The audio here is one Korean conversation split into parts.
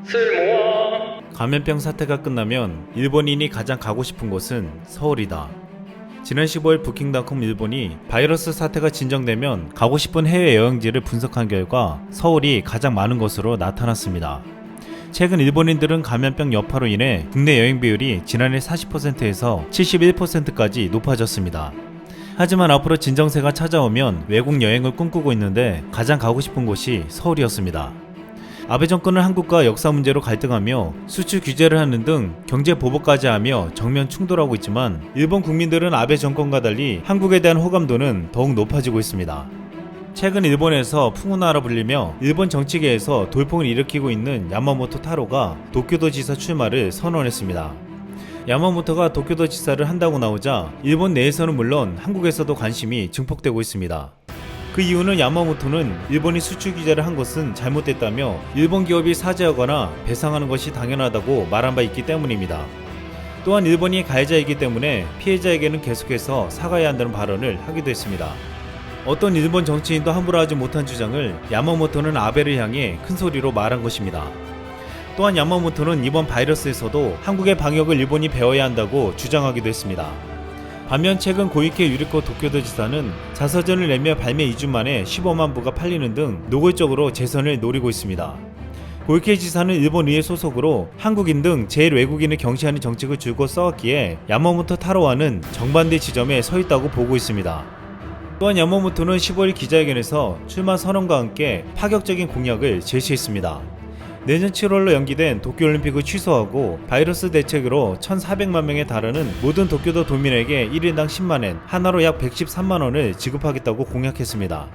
쓸모아. 감염병 사태가 끝나면 일본인이 가장 가고 싶은 곳은 서울이다. 지난 15일 부킹닷컴 일본이 바이러스 사태가 진정되면 가고 싶은 해외 여행지를 분석한 결과 서울이 가장 많은 것으로 나타났습니다. 최근 일본인들은 감염병 여파로 인해 국내 여행 비율이 지난해 40%에서 71%까지 높아졌습니다. 하지만 앞으로 진정세가 찾아오면 외국 여행을 꿈꾸고 있는데 가장 가고 싶은 곳이 서울이었습니다. 아베 정권은 한국과 역사 문제로 갈등하며 수출 규제를 하는 등 경제 보복까지 하며 정면 충돌하고 있지만 일본 국민들은 아베 정권과 달리 한국에 대한 호감도는 더욱 높아지고 있습니다. 최근 일본에서 풍운하라 불리며 일본 정치계에서 돌풍을 일으키고 있는 야마모토 타로가 도쿄도 지사 출마를 선언했습니다. 야마모토가 도쿄도 지사를 한다고 나오자 일본 내에서는 물론 한국에서도 관심이 증폭되고 있습니다. 그 이유는 야마모토는 일본이 수출 규제를 한 것은 잘못됐다며 일본 기업이 사죄하거나 배상하는 것이 당연하다고 말한 바 있기 때문입니다. 또한 일본이 가해자이기 때문에 피해자에게는 계속해서 사과해야 한다는 발언을 하기도 했습니다. 어떤 일본 정치인도 함부로 하지 못한 주장을 야마모토는 아베를 향해 큰 소리로 말한 것입니다. 또한 야마모토는 이번 바이러스에서도 한국의 방역을 일본이 배워야 한다고 주장하기도 했습니다. 반면 최근 고이케 유리코 도쿄도 지사는 자서전을 내며 발매 2주 만에 15만 부가 팔리는 등 노골적으로 재선을 노리고 있습니다. 고이케 지사는 일본 의회 소속으로 한국인 등 제일 외국인을 경시하는 정책을 줄곧 써왔기에 야마모토 타로와는 정반대 지점에 서 있다고 보고 있습니다. 또한 야마모토는 15일 기자회견에서 출마 선언과 함께 파격적인 공약을 제시했습니다. 내년 7월로 연기된 도쿄올림픽을 취소하고 바이러스 대책으로 1,400만 명에 달하는 모든 도쿄도 도민에게 1인당 10만엔, 하나로 약 113만원을 지급하겠다고 공약했습니다.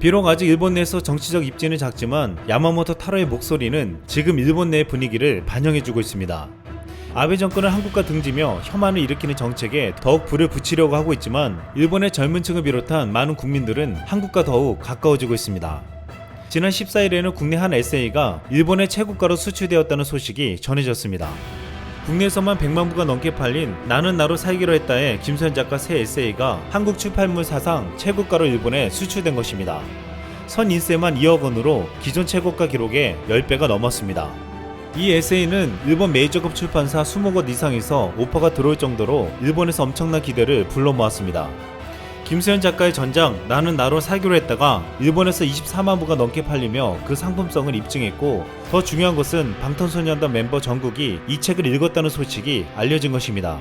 비록 아직 일본 내에서 정치적 입지는 작지만 야마모토 타로의 목소리는 지금 일본 내의 분위기를 반영해주고 있습니다. 아베 정권은 한국과 등지며 혐한을 일으키는 정책에 더욱 불을 붙이려고 하고 있지만 일본의 젊은 층을 비롯한 많은 국민들은 한국과 더욱 가까워지고 있습니다. 지난 14일에는 국내 한 에세이가 일본의 채국가로 수출되었다는 소식이 전해졌습니다. 국내에서만 100만 부가 넘게 팔린 나는 나로 살기로 했다의 김소연 작가 새 에세이가 한국 출판물 사상 채국가로 일본에 수출된 것입니다. 선 인세만 2억 원으로 기존 채국가 기록의 10배가 넘었습니다. 이 에세이는 일본 메이저급 출판사 20곳 이상에서 오퍼가 들어올 정도로 일본에서 엄청난 기대를 불러 모았습니다. 김수현 작가의 전작 나는 나로 살기로 했다가 일본에서 24만 부가 넘게 팔리며 그 상품성을 입증했고, 더 중요한 것은 방탄소년단 멤버 정국이 이 책을 읽었다는 소식이 알려진 것입니다.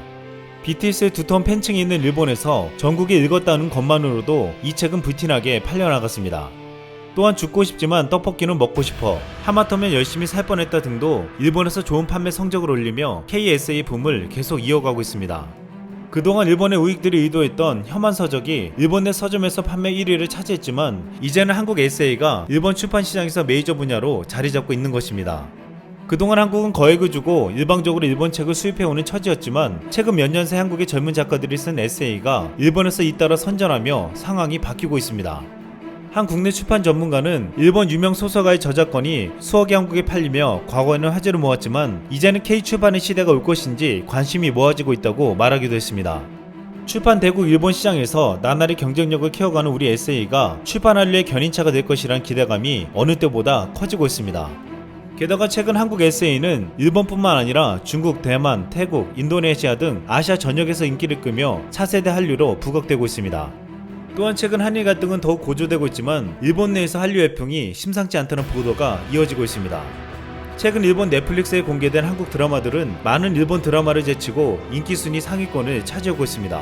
BTS의 두터운 팬층이 있는 일본에서 정국이 읽었다는 것만으로도 이 책은 불티나게 팔려나갔습니다. 또한 죽고 싶지만 떡볶이는 먹고 싶어, 하마터면 열심히 살 뻔했다 등도 일본에서 좋은 판매 성적을 올리며 KSA 붐을 계속 이어가고 있습니다. 그동안 일본의 우익들이 의도했던 혐한 서적이 일본 내 서점에서 판매 1위를 차지했지만 이제는 한국 에세이가 일본 출판 시장에서 메이저 분야로 자리 잡고 있는 것입니다. 그동안 한국은 거액을 주고 일방적으로 일본 책을 수입해오는 처지였지만 최근 몇 년 새 한국의 젊은 작가들이 쓴 에세이가 일본에서 잇따라 선전하며 상황이 바뀌고 있습니다. 한 국내 출판 전문가는 일본 유명 소설가의 저작권이 수억이 한국에 팔리며 과거에는 화제를 모았지만 이제는 K출판의 시대가 올 것인지 관심이 모아지고 있다고 말하기도 했습니다. 출판 대국 일본 시장에서 나날이 경쟁력을 키워가는 우리 에세이가 출판 한류의 견인차가 될 것이란 기대감이 어느 때보다 커지고 있습니다. 게다가 최근 한국 에세이는 일본뿐만 아니라 중국, 대만, 태국, 인도네시아 등 아시아 전역에서 인기를 끄며 차세대 한류로 부각되고 있습니다. 또한 최근 한일 갈등은 더욱 고조되고 있지만 일본 내에서 한류 열풍이 심상치 않다는 보도가 이어지고 있습니다. 최근 일본 넷플릭스에 공개된 한국 드라마들은 많은 일본 드라마를 제치고 인기 순위 상위권을 차지하고 있습니다.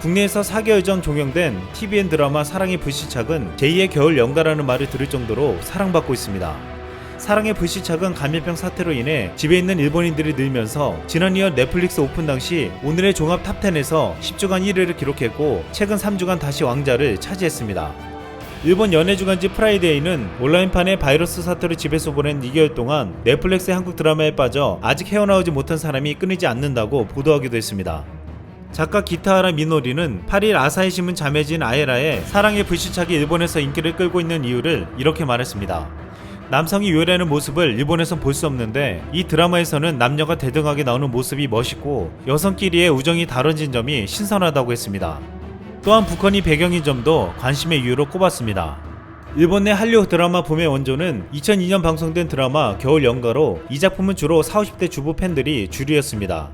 국내에서 4개월 전 종영된 TVN 드라마 사랑의 불시착은 제2의 겨울 연가라는 말을 들을 정도로 사랑받고 있습니다. 사랑의 불시착은 감염병 사태로 인해 집에 있는 일본인들이 늘면서 지난 2월 넷플릭스 오픈 당시 오늘의 종합 탑10에서 10주간 1위를 기록했고 최근 3주간 다시 왕자를 차지했습니다. 일본 연예주간지 프라이데이는 온라인판의 바이러스 사태로 집에서 보낸 2개월 동안 넷플릭스의 한국 드라마에 빠져 아직 헤어나오지 못한 사람이 끊이지 않는다고 보도하기도 했습니다. 작가 기타하라 미노리는 8일 아사히신문 자매진 아에라의 사랑의 불시착이 일본에서 인기를 끌고 있는 이유를 이렇게 말했습니다. 남성이 요래하는 모습을 일본에선 볼 수 없는데 이 드라마에서는 남녀가 대등하게 나오는 모습이 멋있고 여성끼리의 우정이 다뤄진 점이 신선하다고 했습니다. 또한 북한이 배경인 점도 관심의 이유로 꼽았습니다. 일본 내 한류 드라마 붐의 원조는 2002년 방송된 드라마 겨울 연가로 이 작품은 주로 40, 50대 주부 팬들이 주류였습니다.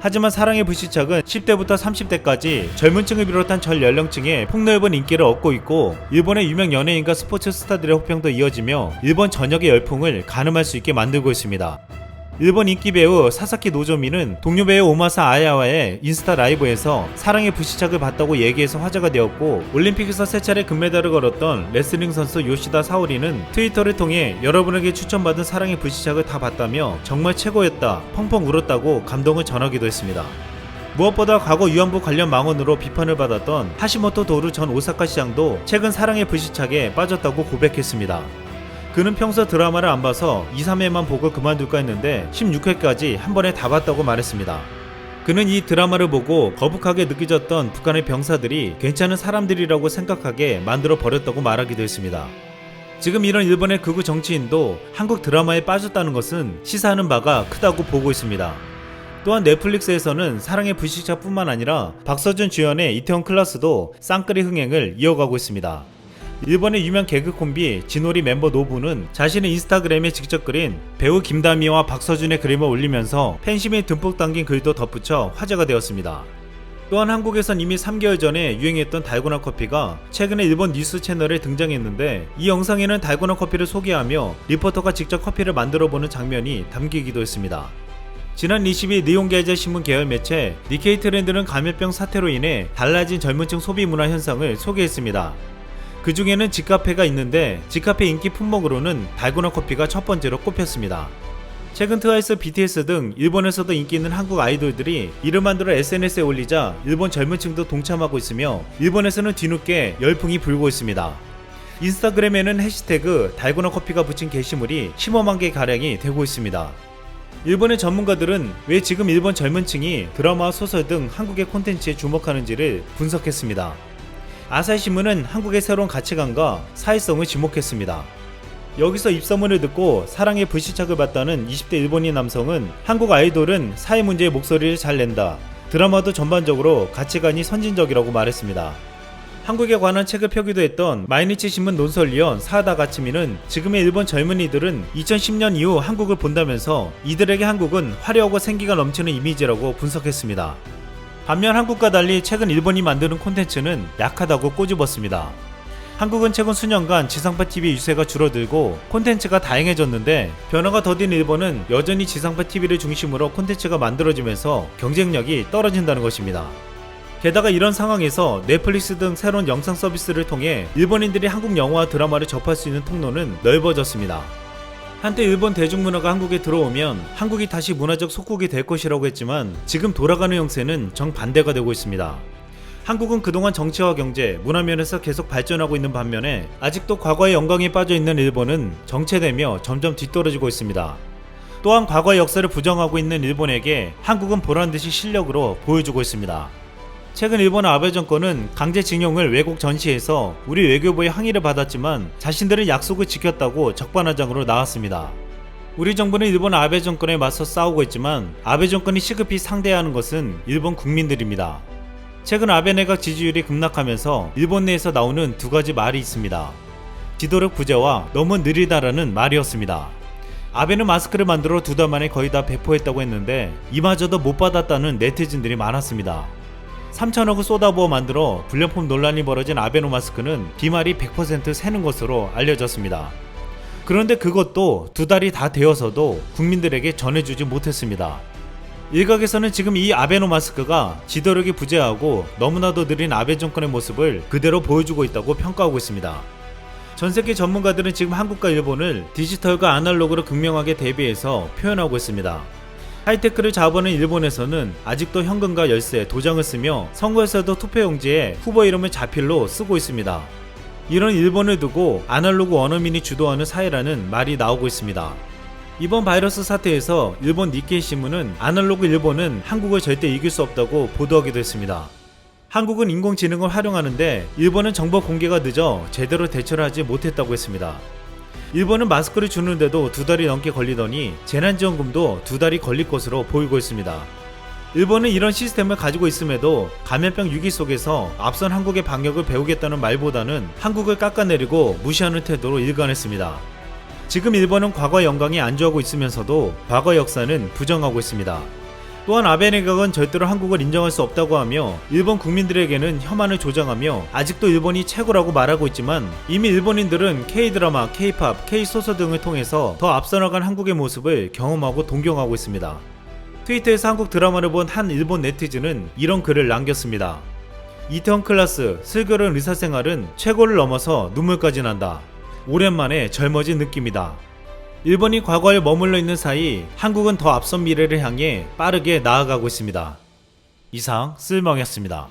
하지만 사랑의 불시착은 10대부터 30대까지 젊은 층을 비롯한 전 연령층에 폭넓은 인기를 얻고 있고 일본의 유명 연예인과 스포츠 스타들의 호평도 이어지며 일본 전역의 열풍을 가늠할 수 있게 만들고 있습니다. 일본 인기 배우 사사키 노조미는 동료 배우 오마사 아야와의 인스타 라이브에서 사랑의 불시착을 봤다고 얘기해서 화제가 되었고, 올림픽에서 3차례 금메달을 걸었던 레슬링 선수 요시다 사오리는 트위터를 통해 여러분에게 추천받은 사랑의 불시착을 다 봤다며 정말 최고였다, 펑펑 울었다고 감동을 전하기도 했습니다. 무엇보다 과거 위안부 관련 망언으로 비판을 받았던 하시모토 도루 전 오사카 시장도 최근 사랑의 불시착에 빠졌다고 고백했습니다. 그는 평소 드라마를 안 봐서 2, 3회만 보고 그만둘까 했는데 16회까지 한 번에 다 봤다고 말했습니다. 그는 이 드라마를 보고 거북하게 느껴졌던 북한의 병사들이 괜찮은 사람들이라고 생각하게 만들어 버렸다고 말하기도 했습니다. 지금 이런 일본의 극우 정치인도 한국 드라마에 빠졌다는 것은 시사하는 바가 크다고 보고 있습니다. 또한 넷플릭스에서는 사랑의 불시착뿐만 아니라 박서준 주연의 이태원 클라스도 쌍끌이 흥행을 이어가고 있습니다. 일본의 유명 개그 콤비 진오리 멤버 노부는 자신의 인스타그램에 직접 그린 배우 김다미와 박서준의 그림을 올리면서 팬심이 듬뿍 담긴 글도 덧붙여 화제가 되었습니다. 또한 한국에선 이미 3개월 전에 유행했던 달고나 커피가 최근에 일본 뉴스 채널에 등장했는데, 이 영상에는 달고나 커피를 소개하며 리포터가 직접 커피를 만들어보는 장면이 담기기도 했습니다. 지난 20일 니혼게이자 신문 계열 매체 니케이 트렌드는 감염병 사태로 인해 달라진 젊은층 소비 문화 현상을 소개했습니다. 그 중에는 직카페가 있는데 직카페 인기 품목으로는 달고나 커피가 첫 번째로 꼽혔습니다. 최근 트와이스, BTS 등 일본에서도 인기 있는 한국 아이돌들이 이를 만들어 SNS에 올리자 일본 젊은층도 동참하고 있으며 일본에서는 뒤늦게 열풍이 불고 있습니다. 인스타그램에는 해시태그 달고나 커피가 붙인 게시물이 15만 개 가량이 되고 있습니다. 일본의 전문가들은 왜 지금 일본 젊은층이 드라마와 소설 등 한국의 콘텐츠에 주목하는지를 분석했습니다. 아사히신문은 한국의 새로운 가치관과 사회성을 지목했습니다. 여기서 입소문을 듣고 사랑의 불시착을 봤다는 20대 일본인 남성은 한국 아이돌은 사회 문제의 목소리를 잘 낸다, 드라마도 전반적으로 가치관이 선진적이라고 말했습니다. 한국에 관한 책을 펴기도 했던 마이니치 신문 논설위원 사다 가츠미는 지금의 일본 젊은이들은 2010년 이후 한국을 본다면서 이들에게 한국은 화려하고 생기가 넘치는 이미지라고 분석했습니다. 반면 한국과 달리 최근 일본이 만드는 콘텐츠는 약하다고 꼬집었습니다. 한국은 최근 수년간 지상파 TV 유세가 줄어들고 콘텐츠가 다양해졌는데, 변화가 더딘 일본은 여전히 지상파 TV를 중심으로 콘텐츠가 만들어지면서 경쟁력이 떨어진다는 것입니다. 게다가 이런 상황에서 넷플릭스 등 새로운 영상 서비스를 통해 일본인들이 한국 영화와 드라마를 접할 수 있는 통로는 넓어졌습니다. 한때 일본 대중문화가 한국에 들어오면 한국이 다시 문화적 속국이 될 것이라고 했지만 지금 돌아가는 형세는 정반대가 되고 있습니다. 한국은 그동안 정치와 경제, 문화 면에서 계속 발전하고 있는 반면에 아직도 과거의 영광에 빠져있는 일본은 정체되며 점점 뒤떨어지고 있습니다. 또한 과거의 역사를 부정하고 있는 일본에게 한국은 보란듯이 실력으로 보여주고 있습니다. 최근 일본 아베 정권은 강제징용을 외국 전시해서 우리 외교부의 항의를 받았지만 자신들은 약속을 지켰다고 적반하장으로 나왔습니다. 우리 정부는 일본 아베 정권에 맞서 싸우고 있지만 아베 정권이 시급히 상대해야 하는 것은 일본 국민들입니다. 최근 아베 내각 지지율이 급락하면서 일본 내에서 나오는 두 가지 말이 있습니다. 지도력 부재와 너무 느리다라는 말이었습니다. 아베는 마스크를 만들어 2달 만에 거의 다 배포했다고 했는데 이마저도 못 받았다는 네티즌들이 많았습니다. 3천억을 쏟아부어 만들어 불량품 논란이 벌어진 아베노 마스크는 비말이 100% 새는 것으로 알려졌습니다. 그런데 그것도 2달이 다 되어서도 국민들에게 전해주지 못했습니다. 일각에서는 지금 이 아베노 마스크가 지도력이 부재하고 너무나도 느린 아베 정권의 모습을 그대로 보여주고 있다고 평가하고 있습니다. 전세계 전문가들은 지금 한국과 일본을 디지털과 아날로그로 극명하게 대비해서 표현하고 있습니다. 하이테크를 자부하는 일본에서는 아직도 현금과 열쇠, 도장을 쓰며 선거에서도 투표용지에 후보 이름을 자필로 쓰고 있습니다. 이런 일본을 두고 아날로그 원어민이 주도하는 사회라는 말이 나오고 있습니다. 이번 바이러스 사태에서 일본 니케이 신문은 아날로그 일본은 한국을 절대 이길 수 없다고 보도하기도 했습니다. 한국은 인공지능을 활용하는데 일본은 정보 공개가 늦어 제대로 대처를 하지 못했다고 했습니다. 일본은 마스크를 주는데도 2달이 넘게 걸리더니 재난지원금도 2달이 걸릴 것으로 보이고 있습니다. 일본은 이런 시스템을 가지고 있음에도 감염병 위기 속에서 앞선 한국의 방역을 배우겠다는 말보다는 한국을 깎아내리고 무시하는 태도로 일관했습니다. 지금 일본은 과거 영광이 안주하고 있으면서도 과거 역사는 부정하고 있습니다. 또한 아베 내각은 절대로 한국을 인정할 수 없다고 하며 일본 국민들에게는 혐한을 조장하며 아직도 일본이 최고라고 말하고 있지만 이미 일본인들은 K-드라마, K-팝, K-소설 등을 통해서 더 앞서 나간 한국의 모습을 경험하고 동경하고 있습니다. 트위터에서 한국 드라마를 본 한 일본 네티즌은 이런 글을 남겼습니다. 이태원 클라스, 슬기로운 의사생활은 최고를 넘어서 눈물까지 난다. 오랜만에 젊어진 느낌이다. 일본이 과거에 머물러 있는 사이 한국은 더 앞선 미래를 향해 빠르게 나아가고 있습니다. 이상 쓸멍이었습니다.